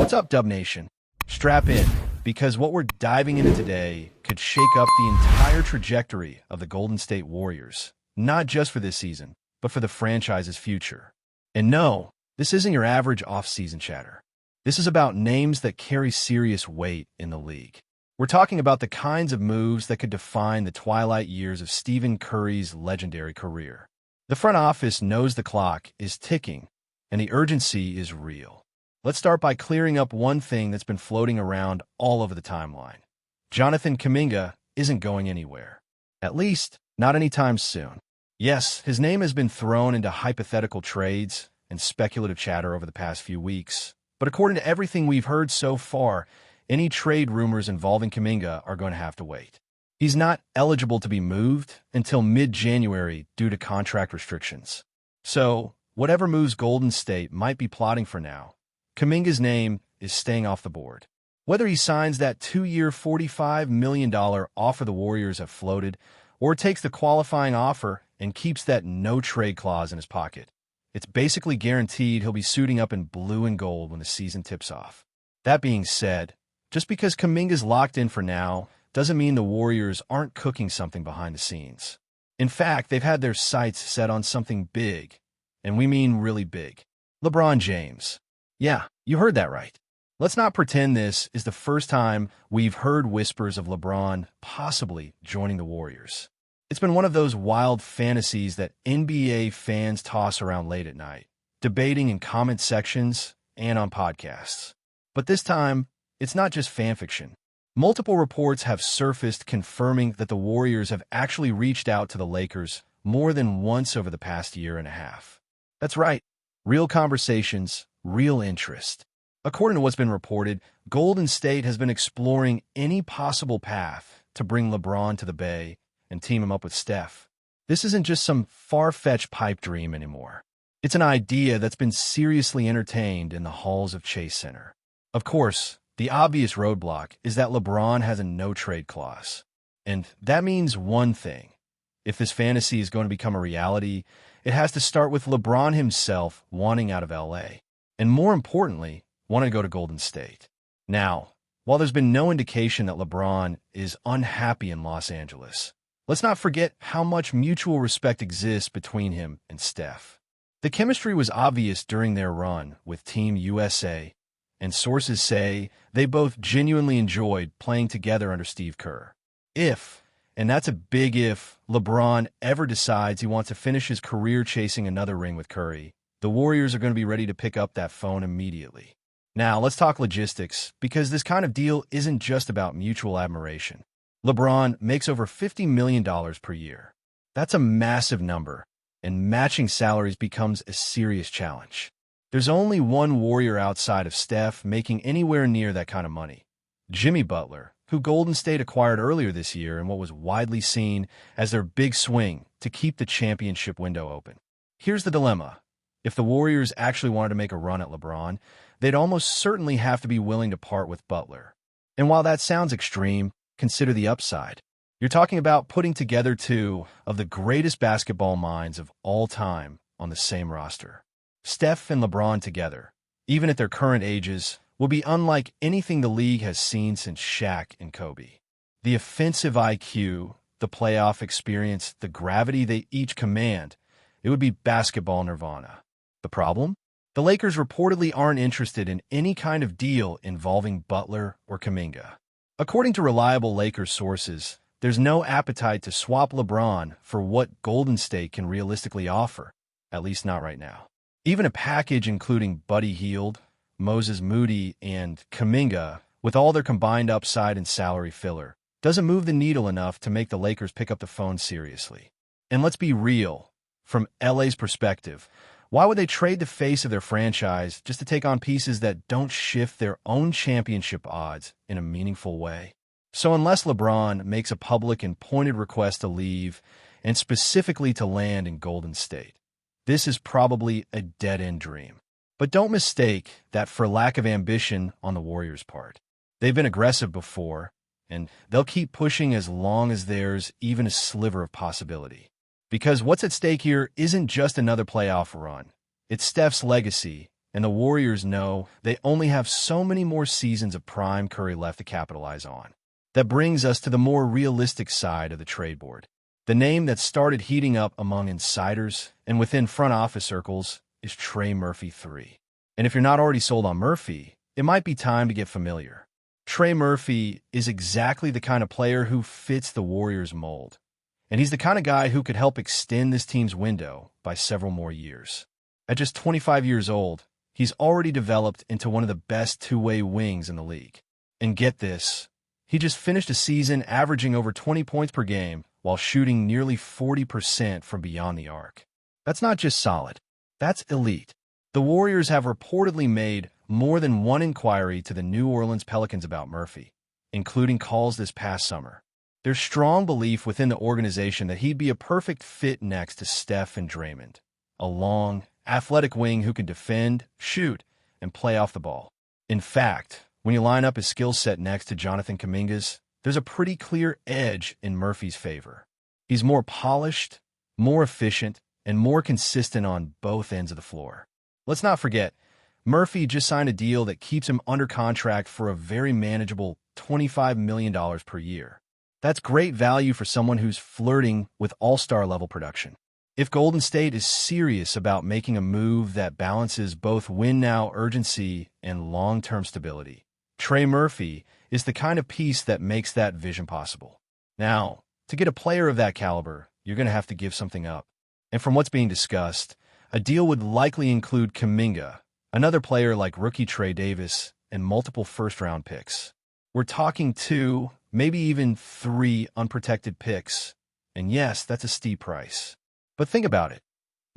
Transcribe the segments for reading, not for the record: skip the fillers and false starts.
What's up, Dub Nation? Strap in, because what we're diving into today could shake up the entire trajectory of the Golden State Warriors, not just for this season, but for the franchise's future. And no, this isn't your average off-season chatter. This is about names that carry serious weight in the league. We're talking about the kinds of moves that could define the twilight years of Stephen Curry's legendary career. The front office knows the clock is ticking, and the urgency is real. Let's start by clearing up one thing that's been floating around all over the timeline. Jonathan Kuminga isn't going anywhere. At least, not anytime soon. Yes, his name has been thrown into hypothetical trades and speculative chatter over the past few weeks, but according to everything we've heard so far, any trade rumors involving Kuminga are going to have to wait. He's not eligible to be moved until mid-January due to contract restrictions. So, whatever moves Golden State might be plotting for now, Kuminga's name is staying off the board. Whether he signs that 2-year $45 million offer the Warriors have floated, or takes the qualifying offer and keeps that no-trade clause in his pocket, it's basically guaranteed he'll be suiting up in blue and gold when the season tips off. That being said, just because Kuminga's locked in for now doesn't mean the Warriors aren't cooking something behind the scenes. In fact, they've had their sights set on something big, and we mean really big. LeBron James. Yeah, you heard that right. Let's not pretend this is the first time we've heard whispers of LeBron possibly joining the Warriors. It's been one of those wild fantasies that NBA fans toss around late at night, debating in comment sections and on podcasts. But this time, it's not just fanfiction. Multiple reports have surfaced confirming that the Warriors have actually reached out to the Lakers more than once over the past year and a half. That's right. Real conversations, real interest. According to what's been reported, Golden State has been exploring any possible path to bring LeBron to the Bay and team him up with Steph. This isn't just some far-fetched pipe dream anymore. It's an idea that's been seriously entertained in the halls of Chase Center. Of course, the obvious roadblock is that LeBron has a no-trade clause. And that means one thing. If this fantasy is going to become a reality, it has to start with LeBron himself wanting out of LA. And more importantly, wanting to go to Golden State. Now, while there's been no indication that LeBron is unhappy in Los Angeles, let's not forget how much mutual respect exists between him and Steph. The chemistry was obvious during their run with Team USA, and sources say they both genuinely enjoyed playing together under Steve Kerr. If, and that's a big if, LeBron ever decides he wants to finish his career chasing another ring with Curry, the Warriors are going to be ready to pick up that phone immediately. Now, let's talk logistics, because this kind of deal isn't just about mutual admiration. LeBron makes over $50 million per year. That's a massive number, and matching salaries becomes a serious challenge. There's only one Warrior outside of Steph making anywhere near that kind of money. Jimmy Butler, who Golden State acquired earlier this year in what was widely seen as their big swing to keep the championship window open. Here's the dilemma. If the Warriors actually wanted to make a run at LeBron, they'd almost certainly have to be willing to part with Butler. And while that sounds extreme, consider the upside. You're talking about putting together two of the greatest basketball minds of all time on the same roster. Steph and LeBron together, even at their current ages, will be unlike anything the league has seen since Shaq and Kobe. The offensive IQ, the playoff experience, the gravity they each command, it would be basketball nirvana. The problem? The Lakers reportedly aren't interested in any kind of deal involving Butler or Kuminga. According to reliable Lakers sources, there's no appetite to swap LeBron for what Golden State can realistically offer, at least not right now. Even a package including Buddy Hield, Moses Moody, and Kuminga, with all their combined upside and salary filler, doesn't move the needle enough to make the Lakers pick up the phone seriously. And let's be real, from LA's perspective, why would they trade the face of their franchise just to take on pieces that don't shift their own championship odds in a meaningful way? So unless LeBron makes a public and pointed request to leave, and specifically to land in Golden State, this is probably a dead-end dream. But don't mistake that for lack of ambition on the Warriors' part. They've been aggressive before, and they'll keep pushing as long as there's even a sliver of possibility. Because what's at stake here isn't just another playoff run. It's Steph's legacy and the Warriors know they only have so many more seasons of prime Curry left to capitalize on. That brings us to the more realistic side of the trade board. The name that started heating up among insiders and within front office circles is Trey Murphy III. And if you're not already sold on Murphy, it might be time to get familiar. Trey Murphy is exactly the kind of player who fits the Warriors mold, and he's the kind of guy who could help extend this team's window by several more years. At just 25 years old, he's already developed into one of the best two-way wings in the league. And get this, he just finished a season averaging over 20 points per game while shooting nearly 40% from beyond the arc. That's not just solid, that's elite. The Warriors have reportedly made more than one inquiry to the New Orleans Pelicans about Murphy, including calls this past summer. There's strong belief within the organization that he'd be a perfect fit next to Steph and Draymond, a long, athletic wing who can defend, shoot, and play off the ball. In fact, when you line up his skill set next to Jonathan Kuminga's, there's a pretty clear edge in Murphy's favor. He's more polished, more efficient, and more consistent on both ends of the floor. Let's not forget, Murphy just signed a deal that keeps him under contract for a very manageable $25 million per year. That's great value for someone who's flirting with all-star level production. If Golden State is serious about making a move that balances both win-now urgency and long-term stability, Trey Murphy is the kind of piece that makes that vision possible. Now, to get a player of that caliber, you're going to have to give something up. And from what's being discussed, a deal would likely include Kuminga, another player like rookie Trey Davis, and multiple first-round picks. We're talking 2, maybe even 3 unprotected picks. And yes, that's a steep price. But think about it.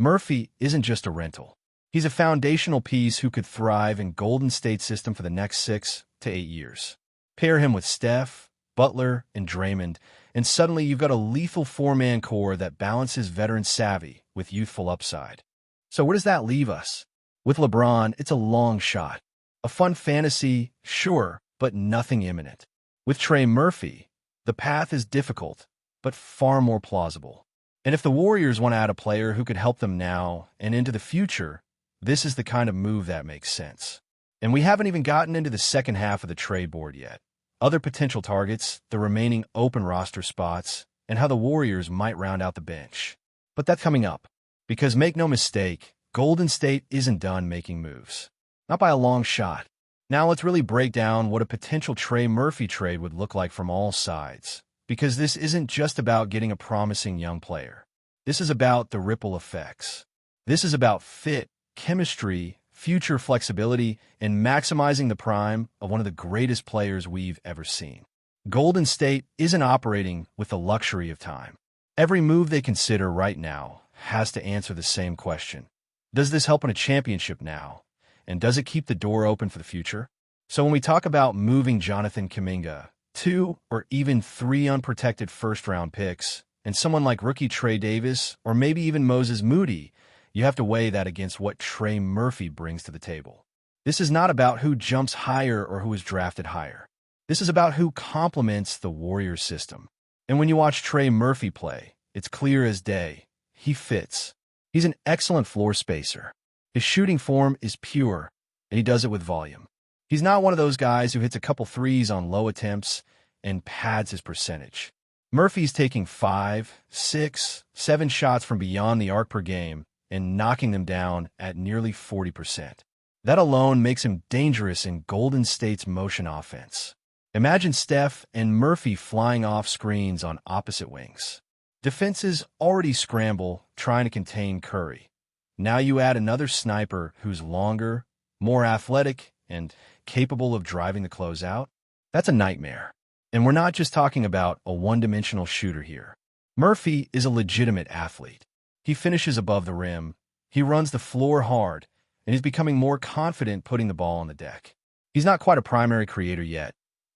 Murphy isn't just a rental. He's a foundational piece who could thrive in Golden State's system for the next 6 to 8 years. Pair him with Steph, Butler, and Draymond, and suddenly you've got a lethal 4-man core that balances veteran savvy with youthful upside. So where does that leave us? With LeBron, it's a long shot. A fun fantasy, sure, but nothing imminent. With Trey Murphy, the path is difficult, but far more plausible. And if the Warriors want to add a player who could help them now and into the future, this is the kind of move that makes sense. And we haven't even gotten into the second half of the trade board yet. Other potential targets, the remaining open roster spots, and how the Warriors might round out the bench. But that's coming up. Because make no mistake, Golden State isn't done making moves. Not by a long shot. Now let's really break down what a potential Trey Murphy trade would look like from all sides. Because this isn't just about getting a promising young player. This is about the ripple effects. This is about fit, chemistry, future flexibility, and maximizing the prime of one of the greatest players we've ever seen. Golden State isn't operating with the luxury of time. Every move they consider right now has to answer the same question. Does this help in a championship now? And does it keep the door open for the future? So when we talk about moving Jonathan Kuminga, 2 or even 3 unprotected first-round picks, and someone like rookie Trey Davis, or maybe even Moses Moody, you have to weigh that against what Trey Murphy brings to the table. This is not about who jumps higher or who is drafted higher. This is about who complements the Warriors system. And when you watch Trey Murphy play, it's clear as day. He fits. He's an excellent floor spacer. His shooting form is pure, and he does it with volume. He's not one of those guys who hits a couple threes on low attempts and pads his percentage. Murphy's taking 5, 6, 7 shots from beyond the arc per game and knocking them down at nearly 40%. That alone makes him dangerous in Golden State's motion offense. Imagine Steph and Murphy flying off screens on opposite wings. Defenses already scramble trying to contain Curry. Now you add another sniper who's longer, more athletic, and capable of driving the closeout. That's a nightmare. And we're not just talking about a one-dimensional shooter here. Murphy is a legitimate athlete. He finishes above the rim, he runs the floor hard, and he's becoming more confident putting the ball on the deck. He's not quite a primary creator yet,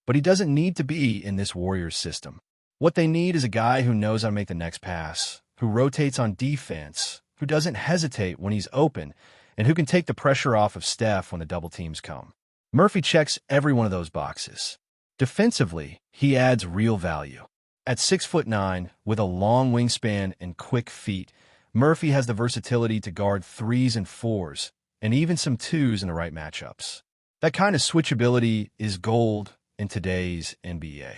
but he doesn't need to be in this Warriors system. What they need is a guy who knows how to make the next pass, who rotates on defense, who doesn't hesitate when he's open, and who can take the pressure off of Steph when the double teams come. Murphy checks every one of those boxes. Defensively, he adds real value. At 6'9", with a long wingspan and quick feet, Murphy has the versatility to guard 3s and 4s, and even some twos in the right matchups. That kind of switchability is gold in today's NBA.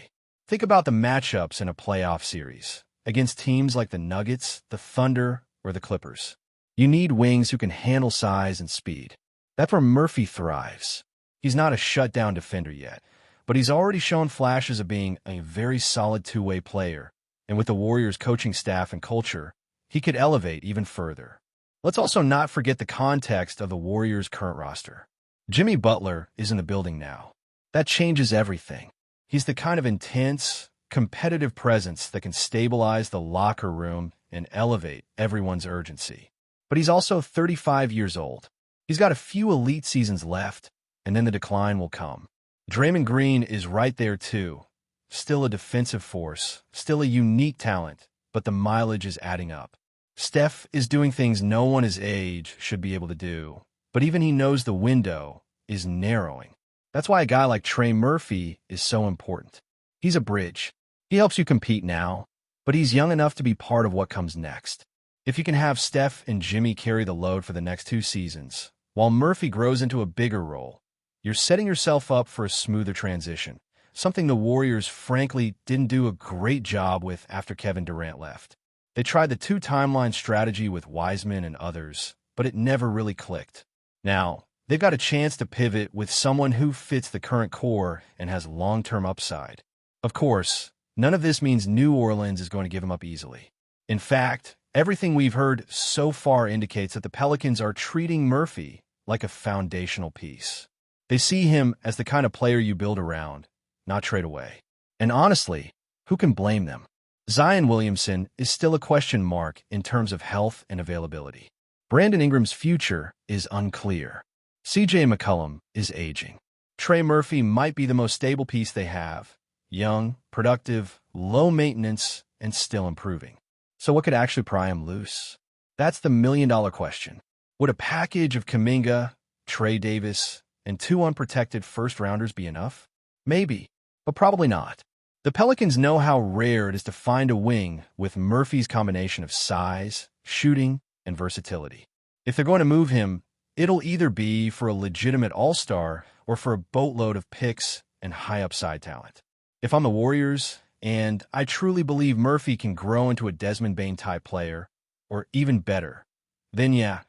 Think about the matchups in a playoff series against teams like the Nuggets, the Thunder, or the Clippers. You need wings who can handle size and speed. That's where Murphy thrives. He's not a shutdown defender yet, but he's already shown flashes of being a very solid two-way player, and with the Warriors' coaching staff and culture, he could elevate even further. Let's also not forget the context of the Warriors' current roster. Jimmy Butler is in the building now. That changes everything. He's the kind of intense, competitive presence that can stabilize the locker room and elevate everyone's urgency. But he's also 35 years old. He's got a few elite seasons left, and then the decline will come. Draymond Green is right there too. Still a defensive force, still a unique talent, but the mileage is adding up. Steph is doing things no one his age should be able to do, but even he knows the window is narrowing. That's why a guy like Trey Murphy is so important. He's a bridge. He helps you compete now, but he's young enough to be part of what comes next. If you can have Steph and Jimmy carry the load for the next 2 seasons, while Murphy grows into a bigger role, you're setting yourself up for a smoother transition, something the Warriors frankly didn't do a great job with after Kevin Durant left. They tried the 2-timeline strategy with Wiseman and others, but it never really clicked. Now, they've got a chance to pivot with someone who fits the current core and has long-term upside. Of course, none of this means New Orleans is going to give him up easily. In fact, everything we've heard so far indicates that the Pelicans are treating Murphy like a foundational piece. They see him as the kind of player you build around, not trade away. And honestly, who can blame them? Zion Williamson is still a question mark in terms of health and availability. Brandon Ingram's future is unclear. CJ McCollum is aging. Trey Murphy might be the most stable piece they have. Young, productive, low maintenance, and still improving. So what could actually pry him loose? That's the million-dollar question. Would a package of Kuminga, Trey Davis, and 2 unprotected first-rounders be enough? Maybe, but probably not. The Pelicans know how rare it is to find a wing with Murphy's combination of size, shooting, and versatility. If they're going to move him, it'll either be for a legitimate all-star or for a boatload of picks and high-upside talent. If I'm the Warriors, and I truly believe Murphy can grow into a Desmond Bane-type player, or even better, then yeah,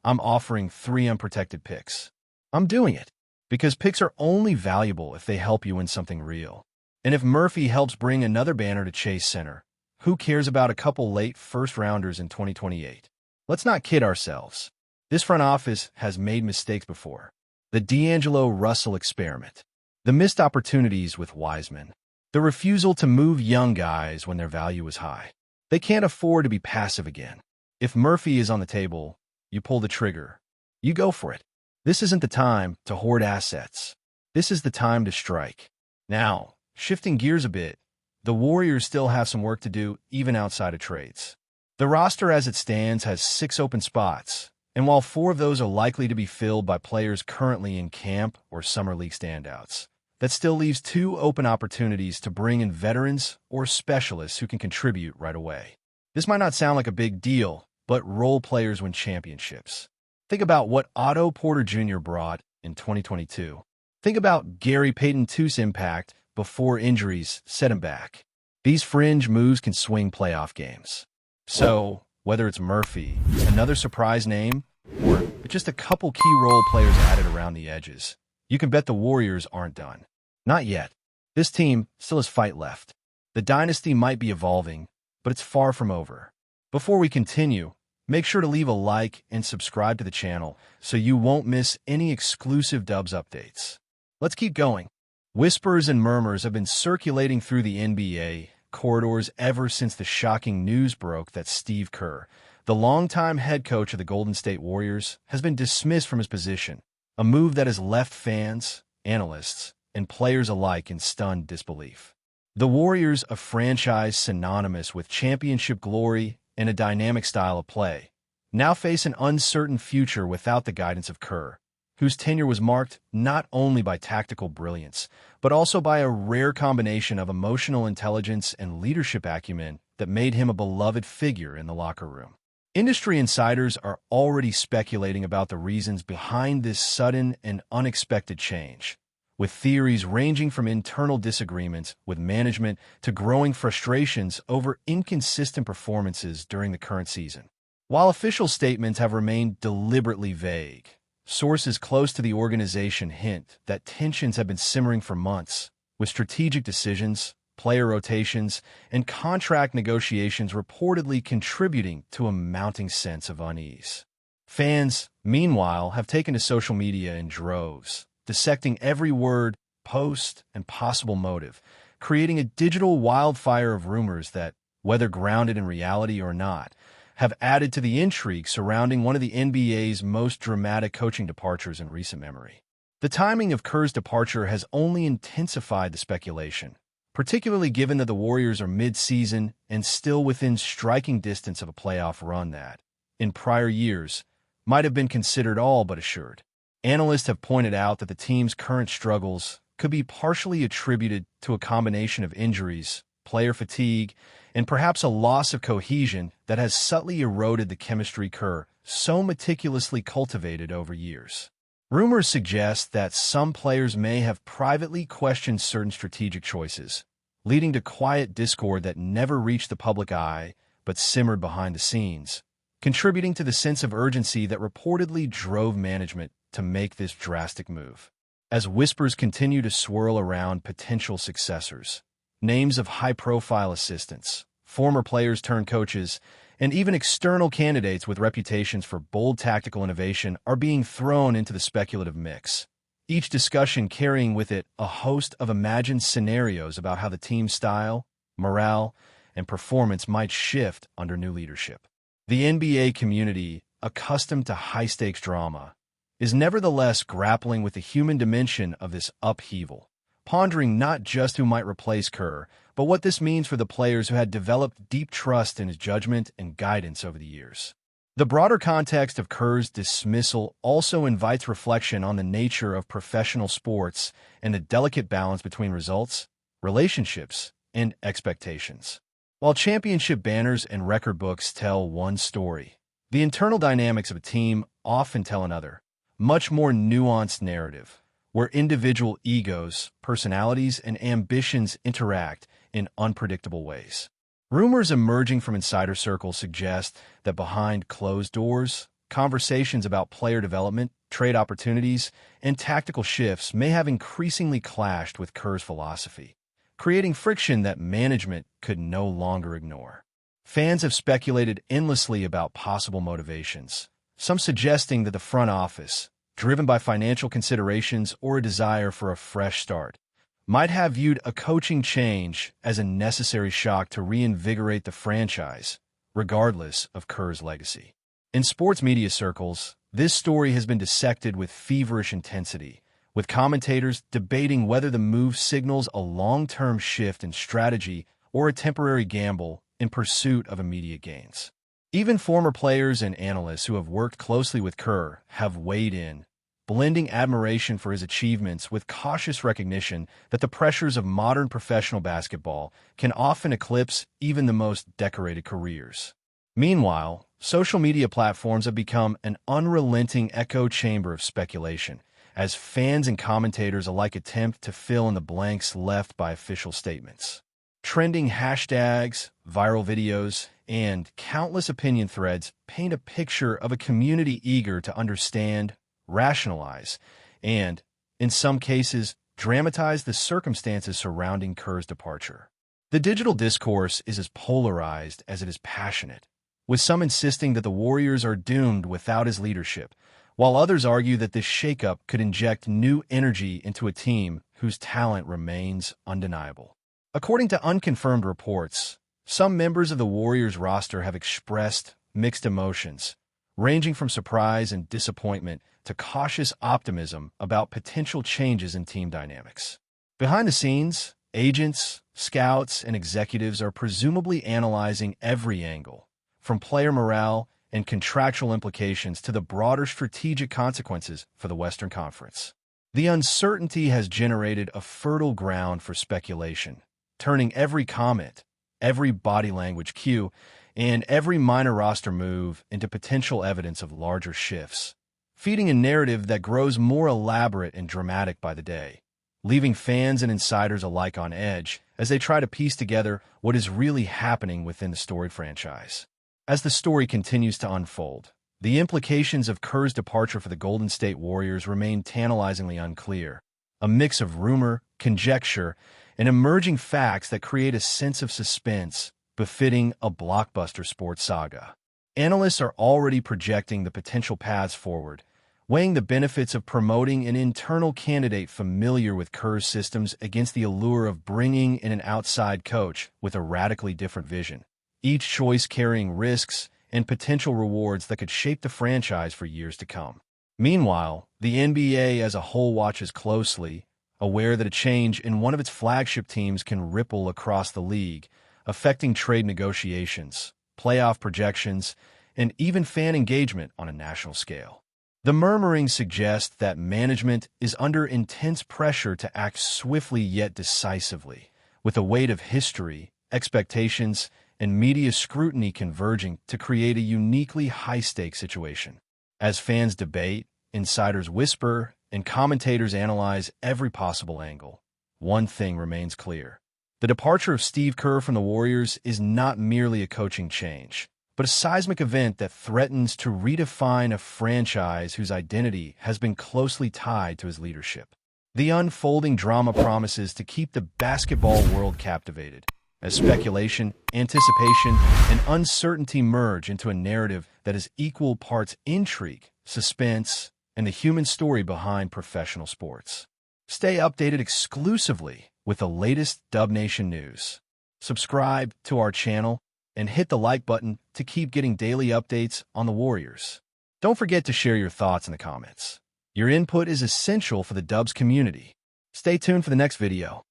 I'm offering 3 unprotected picks. I'm doing it, because picks are only valuable if they help you win something real. And if Murphy helps bring another banner to Chase Center, who cares about a couple late first-rounders in 2028? Let's not kid ourselves. This front office has made mistakes before. The D'Angelo Russell experiment. The missed opportunities with Wiseman. The refusal to move young guys when their value is high. They can't afford to be passive again. If Murphy is on the table, you pull the trigger. You go for it. This isn't the time to hoard assets. This is the time to strike. Now, shifting gears a bit, the Warriors still have some work to do even outside of trades. The roster as it stands has 6 open spots, and while 4 of those are likely to be filled by players currently in camp or summer league standouts, that still leaves 2 open opportunities to bring in veterans or specialists who can contribute right away. This might not sound like a big deal, but role players win championships. Think about what Otto Porter Jr. brought in 2022. Think about Gary Payton II's impact before injuries set him back. These fringe moves can swing playoff games. So, whether it's Murphy, another surprise name, or just a couple key role players added around the edges, you can bet the Warriors aren't done. Not yet. This team still has fight left. The dynasty might be evolving, but it's far from over. Before we continue, make sure to leave a like and subscribe to the channel so you won't miss any exclusive Dubs updates. Let's keep going. Whispers and murmurs have been circulating through the NBA corridors ever since the shocking news broke that Steve Kerr, the longtime head coach of the Golden State Warriors, has been dismissed from his position, a move that has left fans, analysts, and players alike in stunned disbelief. The Warriors, a franchise synonymous with championship glory and a dynamic style of play, now face an uncertain future without the guidance of Kerr, whose tenure was marked not only by tactical brilliance, but also by a rare combination of emotional intelligence and leadership acumen that made him a beloved figure in the locker room. Industry insiders are already speculating about the reasons behind this sudden and unexpected change, with theories ranging from internal disagreements with management to growing frustrations over inconsistent performances during the current season. While official statements have remained deliberately vague, sources close to the organization hint that tensions have been simmering for months, with strategic decisions, player rotations, and contract negotiations reportedly contributing to a mounting sense of unease. Fans, meanwhile, have taken to social media in droves, dissecting every word, post, and possible motive, creating a digital wildfire of rumors that, whether grounded in reality or not, have added to the intrigue surrounding one of the NBA's most dramatic coaching departures in recent memory. The timing of Kerr's departure has only intensified the speculation, particularly given that the Warriors are mid-season and still within striking distance of a playoff run that, in prior years, might have been considered all but assured. Analysts have pointed out that the team's current struggles could be partially attributed to a combination of injuries, player fatigue, and perhaps a loss of cohesion that has subtly eroded the chemistry Kerr so meticulously cultivated over years. Rumors suggest that some players may have privately questioned certain strategic choices, leading to quiet discord that never reached the public eye but simmered behind the scenes, contributing to the sense of urgency that reportedly drove management to make this drastic move. As whispers continue to swirl around potential successors, names of high-profile assistants, former players turned coaches, and even external candidates with reputations for bold tactical innovation are being thrown into the speculative mix, each discussion carrying with it a host of imagined scenarios about how the team's style, morale, and performance might shift under new leadership. The NBA community, accustomed to high-stakes drama, is nevertheless grappling with the human dimension of this upheaval, pondering not just who might replace Kerr, but what this means for the players who had developed deep trust in his judgment and guidance over the years. The broader context of Kerr's dismissal also invites reflection on the nature of professional sports and the delicate balance between results, relationships, and expectations. While championship banners and record books tell one story, the internal dynamics of a team often tell another, much more nuanced narrative, where individual egos, personalities, and ambitions interact in unpredictable ways. Rumors emerging from insider circles suggest that behind closed doors, conversations about player development, trade opportunities, and tactical shifts may have increasingly clashed with Kerr's philosophy, creating friction that management could no longer ignore. Fans have speculated endlessly about possible motivations, some suggesting that the front office, driven by financial considerations or a desire for a fresh start, might have viewed a coaching change as a necessary shock to reinvigorate the franchise, regardless of Kerr's legacy. In sports media circles, this story has been dissected with feverish intensity, with commentators debating whether the move signals a long-term shift in strategy or a temporary gamble in pursuit of immediate gains. Even former players and analysts who have worked closely with Kerr have weighed in, blending admiration for his achievements with cautious recognition that the pressures of modern professional basketball can often eclipse even the most decorated careers. Meanwhile, social media platforms have become an unrelenting echo chamber of speculation, as fans and commentators alike attempt to fill in the blanks left by official statements. Trending hashtags, viral videos, and countless opinion threads paint a picture of a community eager to understand, rationalize, and, in some cases, dramatize the circumstances surrounding Kerr's departure. The digital discourse is as polarized as it is passionate, with some insisting that the Warriors are doomed without his leadership, while others argue that this shakeup could inject new energy into a team whose talent remains undeniable. According to unconfirmed reports, some members of the Warriors roster have expressed mixed emotions, ranging from surprise and disappointment to cautious optimism about potential changes in team dynamics. Behind the scenes, agents, scouts, and executives are presumably analyzing every angle, from player morale and contractual implications to the broader strategic consequences for the Western Conference. The uncertainty has generated a fertile ground for speculation, turning every comment, every body language cue, and every minor roster move into potential evidence of larger shifts, feeding a narrative that grows more elaborate and dramatic by the day, leaving fans and insiders alike on edge as they try to piece together what is really happening within the storied franchise. As the story continues to unfold, the implications of Kerr's departure for the Golden State Warriors remain tantalizingly unclear, a mix of rumor, conjecture, and emerging facts that create a sense of suspense befitting a blockbuster sports saga. Analysts are already projecting the potential paths forward, weighing the benefits of promoting an internal candidate familiar with Kerr's systems against the allure of bringing in an outside coach with a radically different vision, each choice carrying risks and potential rewards that could shape the franchise for years to come. Meanwhile, the NBA as a whole watches closely, aware that a change in one of its flagship teams can ripple across the league, affecting trade negotiations, playoff projections, and even fan engagement on a national scale. The murmurings suggest that management is under intense pressure to act swiftly yet decisively, with the weight of history, expectations, and media scrutiny converging to create a uniquely high-stakes situation. As fans debate, insiders whisper, and commentators analyze every possible angle, one thing remains clear. The departure of Steve Kerr from the Warriors is not merely a coaching change, but a seismic event that threatens to redefine a franchise whose identity has been closely tied to his leadership. The unfolding drama promises to keep the basketball world captivated, as speculation, anticipation, and uncertainty merge into a narrative that is equal parts intrigue, suspense, and the human story behind professional sports. Stay updated exclusively with the latest Dub Nation news. Subscribe to our channel and hit the like button to keep getting daily updates on the Warriors. Don't forget to share your thoughts in the comments. Your input is essential for the Dubs community. Stay tuned for the next video.